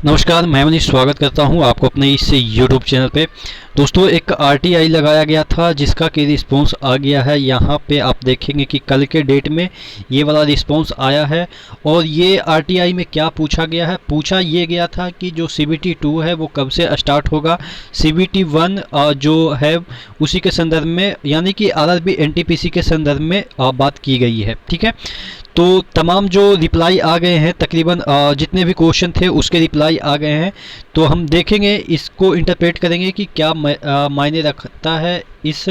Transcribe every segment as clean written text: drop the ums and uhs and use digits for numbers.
नमस्कार, मैं मनीष स्वागत करता हूं आपको अपने इस YouTube चैनल पे। दोस्तों, एक RTI लगाया गया था जिसका कि रिस्पांस आ गया है। यहाँ पे आप देखेंगे कि कल के डेट में ये वाला रिस्पांस आया है। और ये RTI में क्या पूछा गया है, पूछा ये गया था कि जो CBT 2 है वो कब से स्टार्ट होगा। CBT 1 जो है उसी के संदर्भ में, यानी कि RRB NTPC के संदर्भ में बात की गई है। ठीक है, तो तमाम जो रिप्लाई आ गए हैं, तकरीबन जितने भी क्वेश्चन थे उसके रिप्लाई आ गए हैं। तो हम देखेंगे, इसको इंटरप्रेट करेंगे कि क्या मायने रखता है इस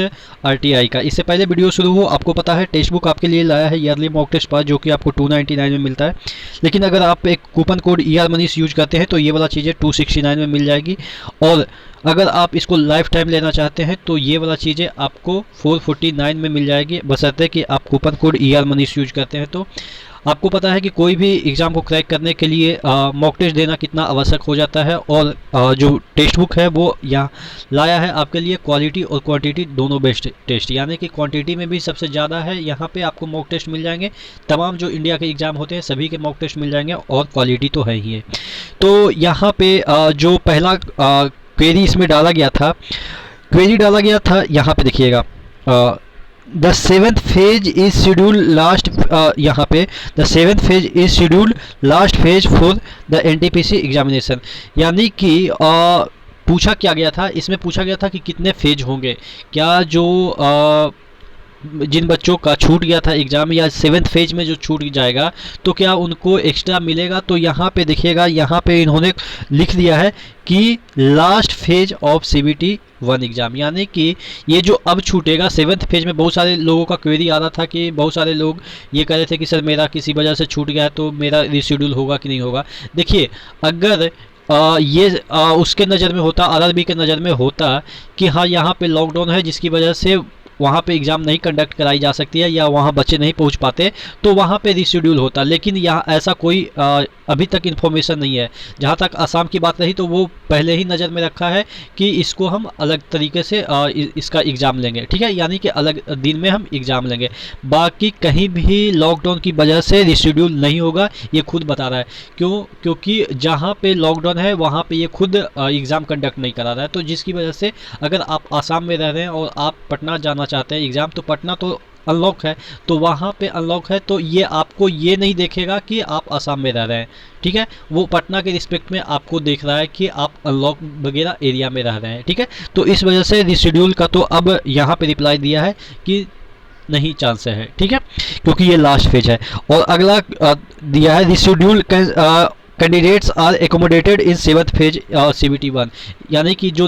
RTI का। इससे पहले वीडियो शुरू हो, आपको पता है टेक्स्ट बुक आपके लिए लाया है ईयरली मॉक टेस्ट पास, जो कि आपको 299 में मिलता है। लेकिन अगर आप एक coupon code ER Manish use करते हैं तो ये वाला चीज़ें 269 में मिल जाएगी। और अगर आप इसको लाइफ टाइम लेना चाहते हैं तो ये वाला चीज़ें आपको 449 में मिल जाएगी, बशर्ते कि आप coupon code ER Manish use करते हैं। तो आपको पता है कि कोई भी एग्ज़ाम को क्रैक करने के लिए मॉक टेस्ट देना कितना आवश्यक हो जाता है। और जो टेक्स्ट बुक है वो यहाँ लाया है आपके लिए क्वालिटी और क्वांटिटी दोनों बेस्ट टेस्ट, यानी कि क्वांटिटी में भी सबसे ज़्यादा है। यहाँ पे आपको मॉक टेस्ट मिल जाएंगे, तमाम जो इंडिया के एग्ज़ाम होते हैं सभी के मॉक टेस्ट मिल जाएंगे, और क्वालिटी तो है ही है। तो यहाँ पे जो पहला क्वेरी इसमें डाला गया था, यहाँ पे देखिएगा, the seventh phase is schedule last, यहाँ पे the seventh phase is schedule last phase for the NTPC examination. यानी कि पूछा क्या गया था, इसमें पूछा गया था कि कितने फेज होंगे। क्या जो जिन बच्चों का छूट गया था एग्ज़ाम, या 7th फेज में जो छूट जाएगा, तो क्या उनको एक्स्ट्रा मिलेगा। तो यहाँ पे देखिएगा, यहाँ पे इन्होंने लिख दिया है कि last phase of CBT 1 exam, यानी कि ये जो अब छूटेगा 7th फेज में। बहुत सारे लोगों का क्वेरी आ रहा था कि बहुत सारे लोग ये कह रहे थे कि सर मेरा किसी वजह से छूट गया है तो मेरा रिशेड्यूल होगा कि नहीं होगा। देखिए, अगर ये उसके नज़र में होता, RRB के नज़र में होता कि हाँ यहाँ पे लॉकडाउन है जिसकी वजह से वहाँ पे एग्ज़ाम नहीं कंडक्ट कराई जा सकती है, या वहाँ बच्चे नहीं पहुँच पाते, तो वहाँ पे रिशेड्यूल होता। लेकिन यहाँ ऐसा कोई अभी तक इन्फॉर्मेशन नहीं है। जहाँ तक असम की बात रही तो वो पहले ही नज़र में रखा है कि इसको हम अलग तरीके से इसका एग्ज़ाम लेंगे। ठीक है, यानी कि अलग दिन में हम एग्ज़ाम लेंगे। बाकी कहीं भी लॉकडाउन की वजह से रिशेड्यूल नहीं होगा, ये खुद बता रहा है। क्योंकि जहाँ पे लॉकडाउन है वहाँ पे ये खुद एग्ज़ाम कंडक्ट नहीं करा रहा है। तो जिसकी वजह से अगर आप आसाम में रह रहे हैं और आप पटना जाना चाहते हैं एग्ज़ाम, तो पटना तो अनलॉक है, तो वहाँ पे अनलॉक है, तो ये आपको ये नहीं देखेगा कि आप असम में रह रहे हैं। ठीक है, वो पटना के रिस्पेक्ट में आपको देख रहा है कि आप अनलॉक वगैरह एरिया में रह रहे हैं। ठीक है, तो इस वजह से रिशेड्यूल का तो अब यहाँ पे रिप्लाई दिया है कि नहीं चांस है। ठीक है, क्योंकि ये लास्ट फेज है। और अगला दिया है reschedule candidates are accommodated in 7th phase CBT 1, यानी कि जो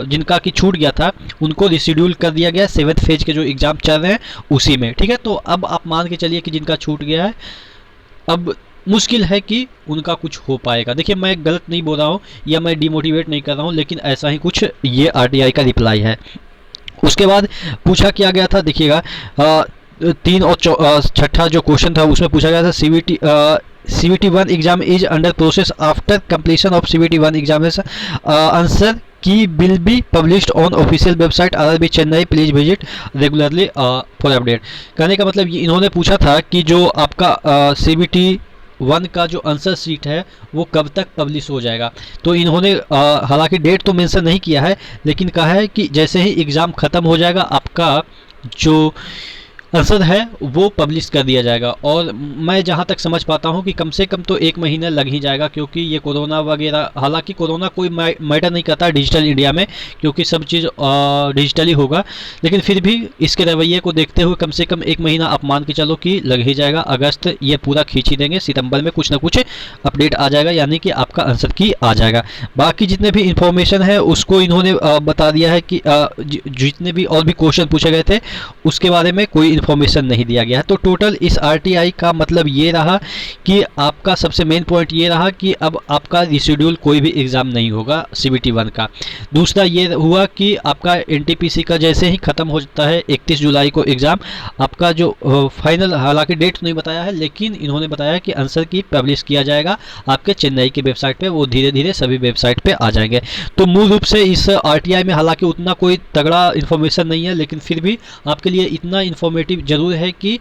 जिनका कि छूट गया था उनको रिशेड्यूल कर दिया गया 7th फेज के जो एग्ज़ाम चल रहे हैं उसी में। ठीक है, तो अब आप मान के चलिए कि जिनका छूट गया है, अब मुश्किल है कि उनका कुछ हो पाएगा। देखिए, मैं गलत नहीं बोल रहा हूँ या मैं डिमोटिवेट नहीं कर रहा हूँ, लेकिन ऐसा ही कुछ ये RTI का रिप्लाई है। उसके बाद पूछा क्या गया था, देखिएगा 3 और छठा जो क्वेश्चन था उसमें पूछा गया था CBT 1 exam is under process after completion of CBT 1 examination, answer key will be published on official website RRB Chennai, please visit regularly for update. कहने का मतलब ये इन्होंने पूछा था कि जो आपका CBT 1 का जो आंसर शीट है वो कब तक पब्लिश हो जाएगा। तो इन्होंने हालांकि डेट तो मेंशन नहीं किया है, लेकिन कहा है कि जैसे ही एग्ज़ाम ख़त्म हो जाएगा आपका जो आंसर है वो पब्लिश कर दिया जाएगा। और मैं जहां तक समझ पाता हूं कि कम से कम तो 1 महीना लग ही जाएगा, क्योंकि ये कोरोना वगैरह, हालांकि कोरोना कोई मैटर नहीं करता डिजिटल इंडिया में, क्योंकि सब चीज़ डिजिटली होगा। लेकिन फिर भी इसके रवैये को देखते हुए कम से कम 1 महीना आप मान के चलो कि लग ही जाएगा। अगस्त ये पूरा खींच ही देंगे, सितंबर में कुछ ना कुछ अपडेट आ जाएगा, यानी कि आपका आंसर की आ जाएगा। बाकी जितने भी इंफॉर्मेशन है उसको इन्होंने बता दिया है कि जितने भी और भी क्वेश्चन पूछे गए थे उसके बारे में कोई इन्फॉर्मेशन नहीं दिया गया है। तो टोटल इस RTI का मतलब ये रहा कि आपका सबसे मेन पॉइंट ये रहा कि अब आपका रिशेड्यूल कोई भी एग्ज़ाम नहीं होगा CBT 1 का। दूसरा ये हुआ कि आपका NTPC का जैसे ही ख़त्म हो जाता है 31 जुलाई को एग्ज़ाम, आपका जो फाइनल, हालांकि डेट नहीं बताया है, लेकिन इन्होंने बताया कि आंसर की पब्लिश किया जाएगा आपके चेन्नई की वेबसाइट पर, वो धीरे धीरे सभी वेबसाइट पर आ जाएंगे। तो मूल रूप से इस RTI में हालांकि उतना कोई तगड़ा इन्फॉर्मेशन नहीं है, लेकिन फिर भी आपके लिए इतना इन्फॉर्मेटिव ज़रूर है कि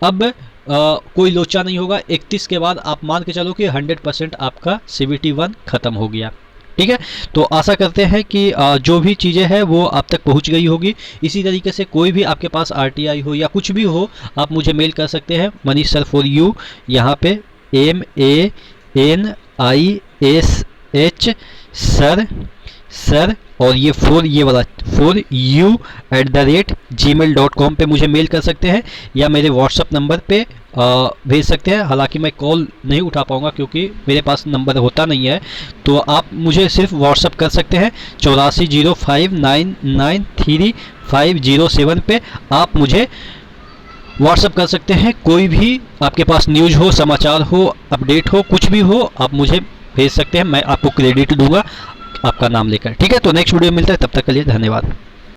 अब कोई लोचा नहीं होगा। 31 के बाद आप मान के चलो कि 100% आपका CVT 1 खत्म हो गया। ठीक है, तो आशा करते हैं कि जो भी चीज़ें हैं वो आप तक पहुंच गई होगी। इसी तरीके से कोई भी आपके पास RTI हो या कुछ भी हो, आप मुझे मेल कर सकते हैं मनीष सर फॉर यू, यहाँ पे MANISH सर और ये वाला FOR@gmail.com पे मुझे मेल कर सकते हैं या मेरे व्हाट्सअप नंबर पे भेज सकते हैं। हालांकि मैं कॉल नहीं उठा पाऊंगा क्योंकि मेरे पास नंबर होता नहीं है, तो आप मुझे सिर्फ व्हाट्सअप कर सकते हैं 8405993507 पे आप मुझे व्हाट्सअप कर सकते हैं। कोई भी आपके पास न्यूज़ हो, समाचार हो, अपडेट हो, कुछ भी हो, आप मुझे भेज सकते हैं। मैं आपको क्रेडिट दूंगा आपका नाम लेकर। ठीक है, तो नेक्स्ट वीडियो मिलता है, तब तक के लिए धन्यवाद।